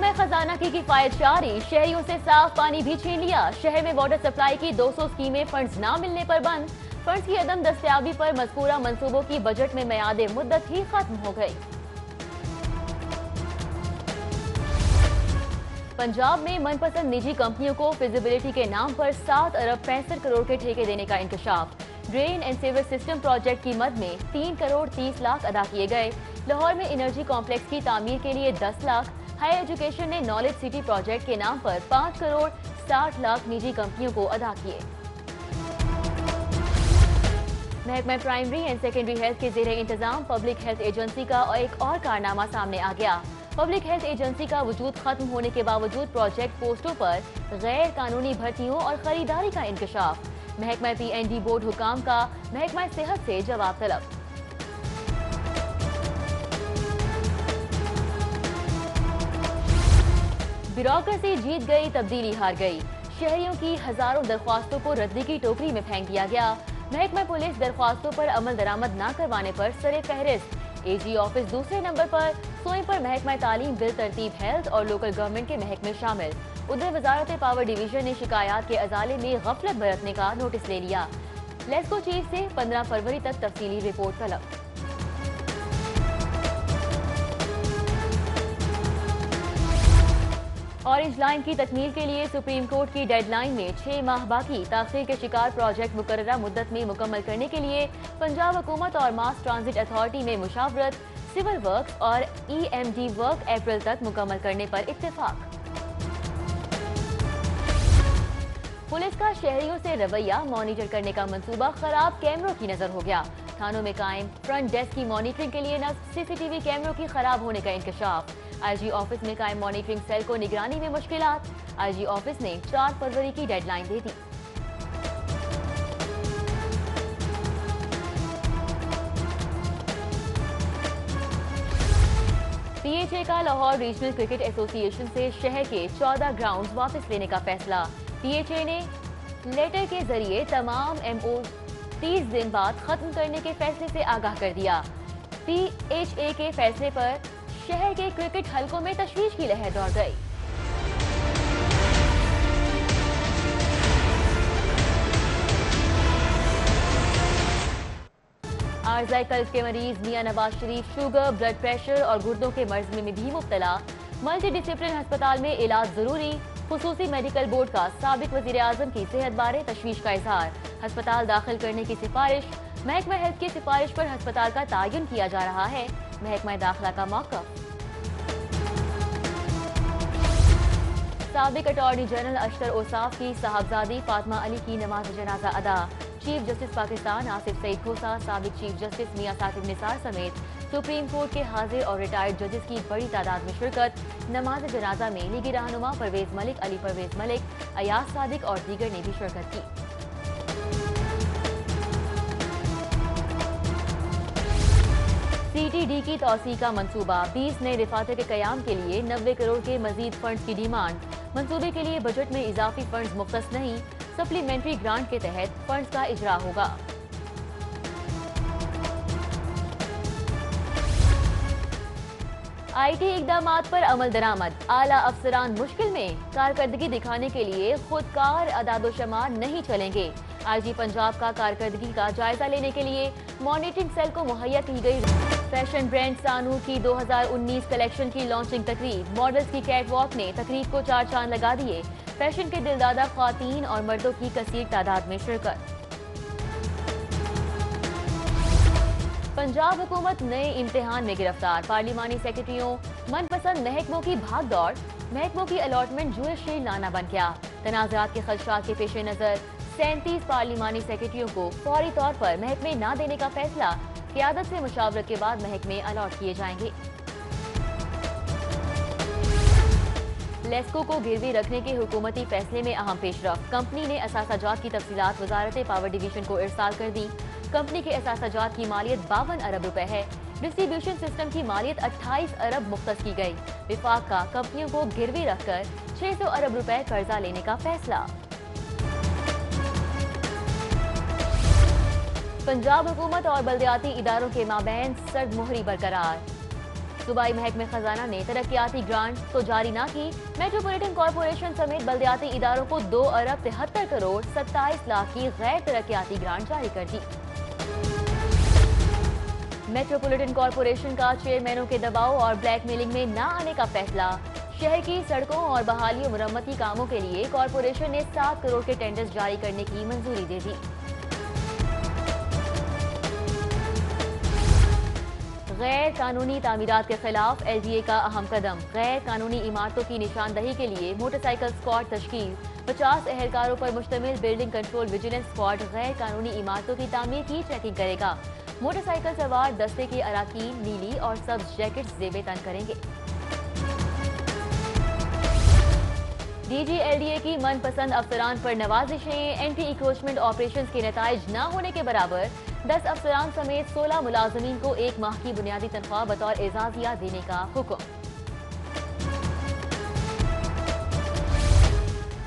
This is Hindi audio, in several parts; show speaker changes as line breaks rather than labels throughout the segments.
महकमा खजाना की किफायत जारी, शहरियों से साफ पानी भी छीन लिया। शहर में वाटर सप्लाई की 200 स्कीमें फंड्स ना मिलने पर बंद। फंड्स की अदम दस्तयाबी पर मज़कूरा मंसूबों की बजट में मियाद मुद्दत ही खत्म हो गई। पंजाब में मनपसंद निजी कंपनियों को फिजिबिलिटी के नाम पर 7 अरब 65 करोड़ के ठेके देने का इंकशाफ। Drain and sewer system project की मद में 3 करोड़ 30 लाख अदा किए गए। लाहौर में एनर्जी कॉम्प्लेक्स की तामीर के लिए 10 लाख। हायर एजुकेशन ने नॉलेज सिटी प्रोजेक्ट के नाम पर 5 करोड़ 60 लाख निजी कंपनियों को अदा किए। महकमा प्राइमरी एंड सेकेंडरी हेल्थ के जेर इंतजाम पब्लिक हेल्थ एजेंसी का एक और कारनामा सामने आ गया। पब्लिक हेल्थ एजेंसी का वजूद खत्म होने के बावजूद प्रोजेक्ट पोस्टों पर गैर कानूनी भर्तियों और खरीदारी का इंकशाफ। महकमा PND बोर्ड हुकाम का महकमा सेहत से जवाब तलब। ब्यूरोक्रेसी जीत गई, तब्दीली हार गई। शहरियों की हजारों दरख्वास्तों को रद्दी की टोकरी में फेंक दिया गया। महकमा पुलिस दरख्वास्तों पर अमल दरामद न करवाने पर सरे फहरिस्त। AG ऑफिस दूसरे नंबर पर, सोए पर महकमा तालीम, बिल तरतीब, हेल्थ और लोकल गवर्नमेंट के महकमे शामिल। उधर वजारत पावर डिवीजन ने शिकायत के अजाले में गफलत बरतने का नोटिस ले लिया। लेस्को चीफ से 15 फरवरी तक तफसीली रिपोर्ट तलब। ऑरेंज लाइन की तकमील के लिए सुप्रीम कोर्ट की डेडलाइन में 6 माह बाकी। ताखीर के शिकार प्रोजेक्ट मुकर्ररा मुद्दत में मुकम्मल करने के लिए पंजाब हुकूमत और मास ट्रांजिट अथॉरिटी में मुशावरत। सिविल वर्क्स और EMD वर्क अप्रैल तक मुकम्मल करने पर इत्तेफाक। पुलिस का शहरियों से रवैया मॉनिटर करने का मंसूबा खराब कैमरों की नजर हो गया। थानों में कायम फ्रंट डेस्क की मॉनिटरिंग के लिए नस्ब CCTV कैमरों की खराब होने का इंकशाफ। IG ऑफिस में कायम मॉनिटरिंग सेल को निगरानी में मुश्किलात। IG ऑफिस ने 4 फरवरी की डेडलाइन दे दी। PHA का लाहौर रीजनल क्रिकेट एसोसिएशन से शहर के 14 ग्राउंड्स वापस लेने का फैसला। PHA ने लेटर के जरिए तमाम MO 30 दिन बाद खत्म करने के फैसले से आगाह कर दिया। PHA के फैसले पर शहर के क्रिकेट हलकों में तशवीश की लहर दौड़ गई। आर्ज़ाई कल्ब के मरीज मियां Nawaz Sharif sugar, blood pressure और गुर्दों के मर्ज में भी मुब्तला। मल्टी डिसिप्लिन अस्पताल में इलाज जरूरी। खुसूसी मेडिकल बोर्ड का साबिक वजीर आजम की सेहत बारे तशवीश का इजहार। अस्पताल दाखिल करने की सिफारिश। महकमा हेल्थ की सिफारिश पर अस्पताल का तयन किया जा रहा है। महकमा दाखिला का मौक़िफ़। साबिक अटॉर्नी जनरल अशतर ओसाफ की साहबजादी फातिमा अली की नमाज जनाजा अदा। चीफ जस्टिस पाकिस्तान आसिफ सईद खोसा, साबिक चीफ जस्टिस मियां साकिब निसार समेत सुप्रीम कोर्ट के हाजिर और रिटायर्ड जजेस की बड़ी तादाद में शिरकत। नमाज जनाजा में लीगी रहनुमा परवेज मलिक, अली परवेज मलिक, अयाज सादिक और दीगर ने भी शिरकत की। CTD की तौसी का मंसूबा। 20 नए रिफाते के कयाम के लिए 90 करोड़ के मजीद फंड्स की डिमांड। मंसूबे के लिए बजट में इजाफी फंड्स मुख्तस नहीं, सप्लीमेंट्री ग्रांट के तहत फंड्स का इजरा होगा। IT इकदामात पर अमल दरामद। आला अफसरान मुश्किल में, कारकर्दगी दिखाने के लिए खुदकार अदादोशुमार नहीं चलेंगे। IG पंजाब का कारकर्दगी का जायजा लेने के लिए मॉनिटरिंग सेल को मुहैया की गई। फैशन ब्रांड सानू की 2019 कलेक्शन की लॉन्चिंग तकरीब। मॉडल्स की कैट वॉक ने तकरीब को 4 चांद लगा दिए। फैशन के दिलदादा ख्वातीन और मर्दों की कसीर तादाद में शिरकत। पंजाब हुकूमत नए इम्तिहान में गिरफ्तार। पार्लिमानी सेक्रेटरियों मनपसंद महकमों की भागदौड़। महकमों की अलॉटमेंट जुएशी लाना बन गया। तनाज़ात के खदशात के पेश नजर 37 पार्लिमानी सेक्रेटरियों को फौरी तौर पर महकमे न देने का फैसला। क़यादत से मुशावरत के बाद महकमे अलॉट किए जाएंगे। लेस्को को गिरवी रखने के हुकूमती फैसले में अहम पेशरफ। कंपनी ने असासाजात की तफसीलात वजारत पावर डिवीजन को इरसाल कर दी। कंपनी के असासाजात की मालियत 52 अरब रुपए है। डिस्ट्रीब्यूशन सिस्टम की मालियत 28 अरब मुख्तस की गई। विफाक का कंपनियों को गिरवी रखकर 600 अरब रुपए कर्जा लेने का फैसला। पंजाब हुकूमत और बल्दियाती इदारों के माबैन सर्द मोहरी बरकरार। सूबाई महकमे खजाना ने तरक्याती ग्रांट तो जारी ना की, मेट्रोपॉलिटन कॉरपोरेशन समेत बल्दियाती इदारों को 2 अरब 73 करोड़ 27 लाख की गैर तरक्याती ग्रांट जारी कर दी। मेट्रोपॉलिटन कॉरपोरेशन का चेयरमैनों के दबाव और ब्लैकमेलिंग में न आने का फैसला। शहर की सड़कों और बहाली और मुरम्मती कामों के लिए कॉरपोरेशन ने 7 करोड़ के टेंडर्स जारी करने की मंजूरी दे दी। गैर कानूनी तामीरात के खिलाफ LDA का अहम कदम। गैर कानूनी इमारतों की निशानदही के लिए मोटरसाइकिल स्क्वाड तश्कील। 50 एहलकारों पर मुश्तमिल बिल्डिंग कंट्रोल विजिलेंस स्क्वाड गैर कानूनी इमारतों की तामीर की चेकिंग करेगा। मोटरसाइकिल सवार दस्ते के अराकीन नीली और सब्ज जैकेट जेबे तन करेंगे। DG LDA की मनपसंद अफसरान पर नवाजिशें। एंटी इंक्रोचमेंट ऑपरेशन के नताइज न होने के बराबर 10 अफसरान समेत 16 मुलाजमीन को 1 माह की बुनियादी तनख्वाह बतौर एजाजिया देने का हुक्म।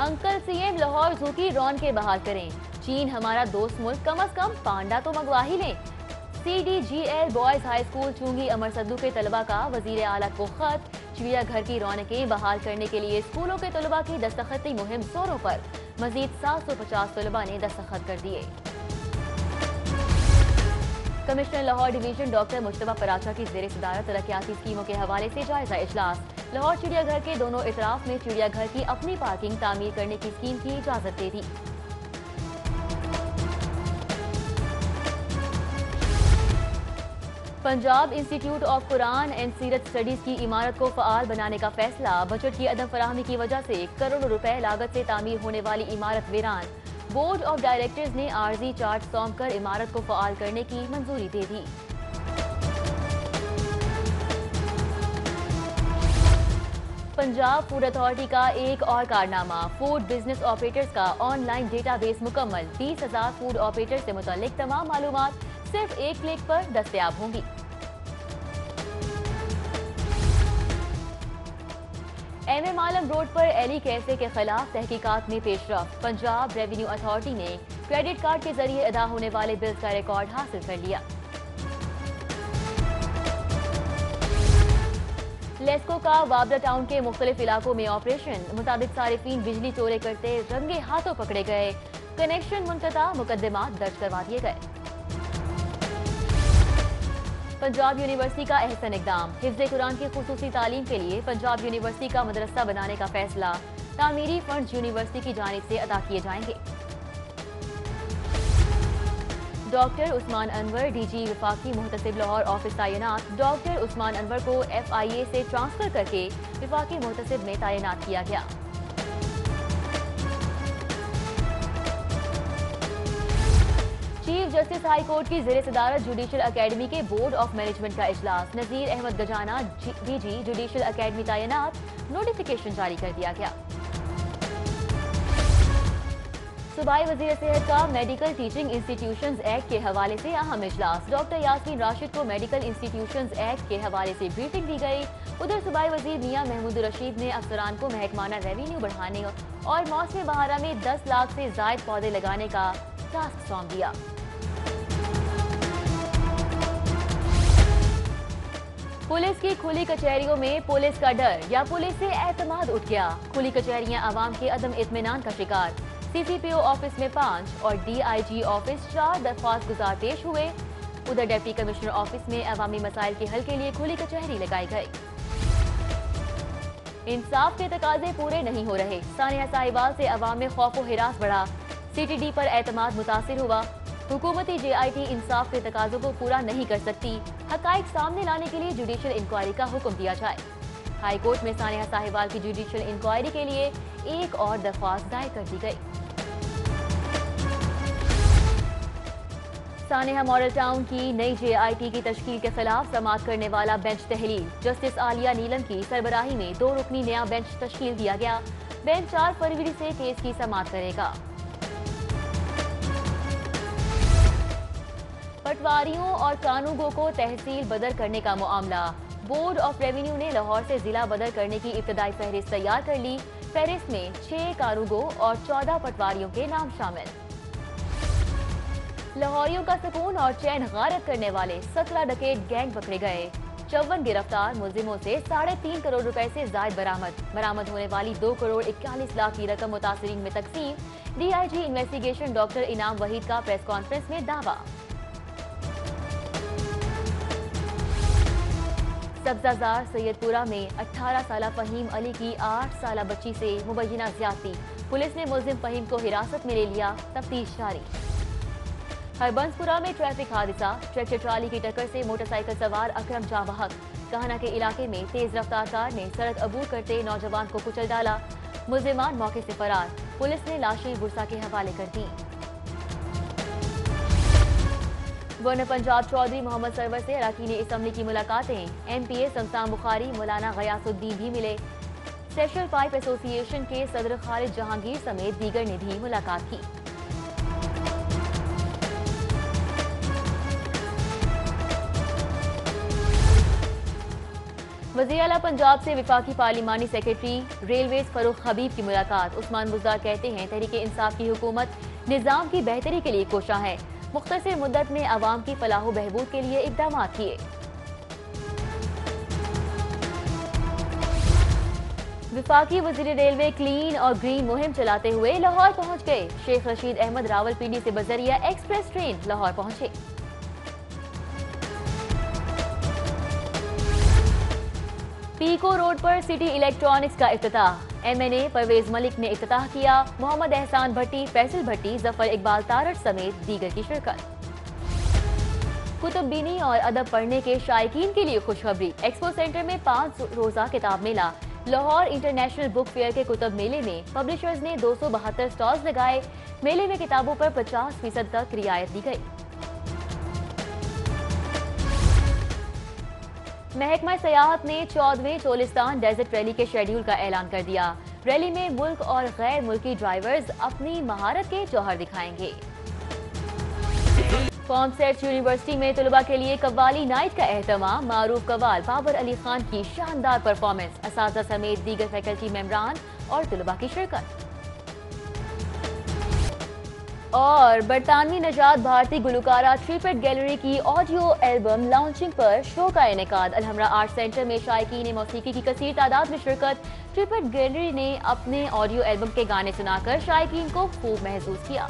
अंकल CM लाहौर जू की रौनकें बहाल करें। चीन हमारा दोस्त मुल्क, कम अज कम पांडा तो मंगवा ही लें। CDGL बॉयज हाई स्कूल चुंगी अमर सद्दू के तलबा का वजीर आला को खत। चिड़ियाघर की रौनकें बहाल करने के लिए स्कूलों के तलबा की दस्तखती मुहिम जोरों पर। मजीद 750 तलबा ने दस्तखत कर दिए। Commissioner Lahore division doctor Mushtaba Paracha की ज़ेर सदारत तरक्याती स्कीमों के हवाले से जायजा इजलास। लाहौर चिड़ियाघर के दोनों इतराफ में चिड़ियाघर की अपनी पार्किंग तामीर करने की स्कीम की इजाजत दे दी। Punjab institute of Quran and Seerat studies की इमारत को फ़आल बनाने का फैसला। बजट की अदम फराहमी की वजह से करोड़ों रुपए लागत से तामीर होने वाली इमारत वीरान। बोर्ड ऑफ डायरेक्टर्स ने आर्जी चार्ट सौंप कर इमारत को फ़आल करने की मंजूरी दे दी। पंजाब फूड अथॉरिटी का एक और कारनामा। फूड बिजनेस ऑपरेटर्स का ऑनलाइन डेटाबेस मुकम्मल। 20,000 फूड ऑपरेटर्स से मुताल्लिक तमाम मालूमात सिर्फ एक क्लिक पर दस्तयाब होंगी। MM आलम रोड पर एली कैफे के खिलाफ तहकीकात में पेशरफ। पंजाब रेवेन्यू अथॉरिटी ने क्रेडिट कार्ड के जरिए अदा होने वाले बिल्स का रिकॉर्ड हासिल कर लिया। लेस्को का वाबरा टाउन के मुख्तलिफ इलाकों में ऑपरेशन। मुताबिक सारिफीन बिजली चोरी करते रंगे हाथों पकड़े गए। कनेक्शन मुनक़ता, मुकदमात दर्ज करवा दिए गए। पंजाब यूनिवर्सिटी का अहसन इक़दाम। हिफ्ज़ कुरान की खुसूसी तालीम के लिए पंजाब यूनिवर्सिटी का मदरसा बनाने का फैसला। तामीरी फंड यूनिवर्सिटी की जानिब से अदा किए जाएंगे। Doctor Usman Anwar DG Wafaqi Mohtasib Lahore office तैनात। डॉक्टर उस्मान अनवर को FIA से ट्रांसफर करके विफाकी मुहतसिब में तैनात किया गया। चीफ जस्टिस हाई कोर्ट की ज़ेर सदारत जुडिशल अकेडमी के बोर्ड ऑफ मैनेजमेंट का इजलास। नज़ीर अहमद गजाना DG जुडिशल अकेडमी तैनात। नोटिफिकेशन जारी कर दिया गया। सूबाई वज़ीर सेहत का मेडिकल टीचिंग इंस्टीट्यूशंस एक्ट के हवाले से अहम इजलास। डॉक्टर यास्मीन राशिद को मेडिकल इंस्टीट्यूशंस एक्ट के हवाले से ब्रीफिंग दी गई। उधर सूबाई वज़ीर मियां महमूद रशीद ने अफसरान को महकमाना रेवेन्यू बढ़ाने और मौसम बहारा में 10 लाख से जायद पौधे लगाने का टास्क सौंप दिया। पुलिस की खुली कचहरियों में पुलिस का डर या पुलिस से एतमाद उठ गया। खुली कचहरियां आवाम के अदम इत्मीनान का शिकार। CCPO ऑफिस में 5 और DIG ऑफिस 4 दरख्वास्त गुजार पेश हुए। उधर डिप्टी कमिश्नर ऑफिस में अवामी मसाइल के हल के लिए खुली कचहरी लगाई गई। इंसाफ के तकाजे पूरे नहीं हो रहे। सानिया साहिवाल से अवाम में खौफ व हिरास बढ़ा। CTD पर एतमाद मुतासिर हुआ। हुकूमती JIT इंसाफ के तकाजों को पूरा नहीं कर सकती। हकाइक सामने लाने के लिए जुडिशल इंक्वायरी का हुक्म दिया जाए। हाई कोर्ट में सानिया साहिवाल की जुडिशल इंक्वायरी के लिए एक और दरख्वास्त दायर कर दी गई। सानिया मॉडल टाउन की नई JIT की तश्कील के खिलाफ समाअत करने वाला बेंच तहलील। जस्टिस आलिया नीलम की सरबराही में 2 रुकनी नया बेंच तश्कील दिया गया। बेंच 4 फरवरी से केस की समाअत करेगा। पटवारियों और कानूगों को तहसील बदल करने का मामला। बोर्ड ऑफ रेवेन्यू ने लाहौर से जिला बदल करने की इब्तदाई फहरिस्त तैयार कर ली। फहरिस्त में 6 कानूगों और 14 पटवारियों के नाम शामिल। लाहौरियों का सुकून और चैन गारत करने वाले 17 डकैत गैंग पकड़े गए। 54 गिरफ्तार मुलजिमों से 3.5 करोड़ रुपए से जायद बरामद होने वाली 2 करोड़ 41 लाख की रकम मुतासिरीन में तकसीम। DIG इन्वेस्टिगेशन डॉक्टर इनाम वहीद का प्रेस कॉन्फ्रेंस में दावा। सब्जाजार सैयदपुरा में 18 साला फहीम अली की 8 साला बच्ची से मुबैना ज्यादती। पुलिस ने मुलजिम फहीम को हिरासत में ले लिया, तफ्तीश जारी। हरबंसपुरा में ट्रैफिक हादसा, ट्रैक्टर ट्राली की टक्कर से मोटरसाइकिल सवार अकरम जाँ बहक। कहना के इलाके में तेज रफ्तार कार ने सड़क अबूर करते नौजवान को कुचल डाला, मुलजिमान मौके से फरार। पुलिस ने लाशें बुरसा के हवाले कर दी। गवर्नर पंजाब चौधरी मोहम्मद सरवर से अरकान असम्बली की मुलाकातें। MPA समसान बुखारी, मौलाना गयासुद्दीन भी मिले। स्पेशल पाइप एसोसिएशन के सदर खालिद जहांगीर समेत दीगर ने भी मुलाकात की। वज़ीर आला पंजाब से वफाकी पार्लिमानी सेक्रेटरी रेलवेज फरूख हबीब की मुलाकात। उस्मान बुज़दार कहते हैं तहरीके इंसाफ की हुकूमत निज़ाम की बेहतरी के लिए कोशा है। मुख्तसर मुद्दत में आवाम की फलाह बहबूद के लिए इक़दाम किए। वफाकी वज़ीर रेलवे क्लीन और ग्रीन मुहिम चलाते हुए लाहौर पहुंच गए। शेख रशीद अहमद रावलपिंडी से बजरिया एक्सप्रेस ट्रेन लाहौर पहुंचे। पीको रोड पर सिटी इलेक्ट्रॉनिक्स का इफ्तिताह। MNA परवेज मलिक ने इफ्तिताह किया। मोहम्मद एहसान भट्टी, फैसल भट्टी, जफर इकबाल तारड़ समेत दीगर की शिरकत। कुतुबबीनी और अदब पढ़ने के शायकीन के लिए खुशखबरी। एक्सपो सेंटर में 5 रोजा किताब मेला। लाहौर इंटरनेशनल बुक फेयर के कुतुब मेले में पब्लिशर्स ने 272 स्टॉल्स लगाए। मेले में किताबों पर 50% तक रियायत दी गई। महकमा सयाहत ने 14वें चोलिस्तान डेजर्ट रैली के शेड्यूल का ऐलान कर दिया। रैली में मुल्क और गैर मुल्की ड्राइवर्स अपनी महारत के जौहर दिखाएंगे। फॉर्मसेट यूनिवर्सिटी में तलबा के लिए कव्वाली नाइट का एहतमाम। मारूफ कव्वाल बाबर अली खान की शानदार परफॉर्मेंस। असातिज़ा समेत दीगर फैकल्टी मेंबरान और तलबा की शिरकत। और बरतानवी नजात भारतीय गुलकारा ट्रिपेट गैलरी की ऑडियो एल्बम लॉन्चिंग पर शो का इनेकाद। अलहमरा आर्ट सेंटर में शायकीन मौसीकी की कसीर तादाद में शिरकत। ट्रिपेट गैलरी ने अपने ऑडियो एल्बम के गाने सुनाकर शायकीन को खूब महसूस किया।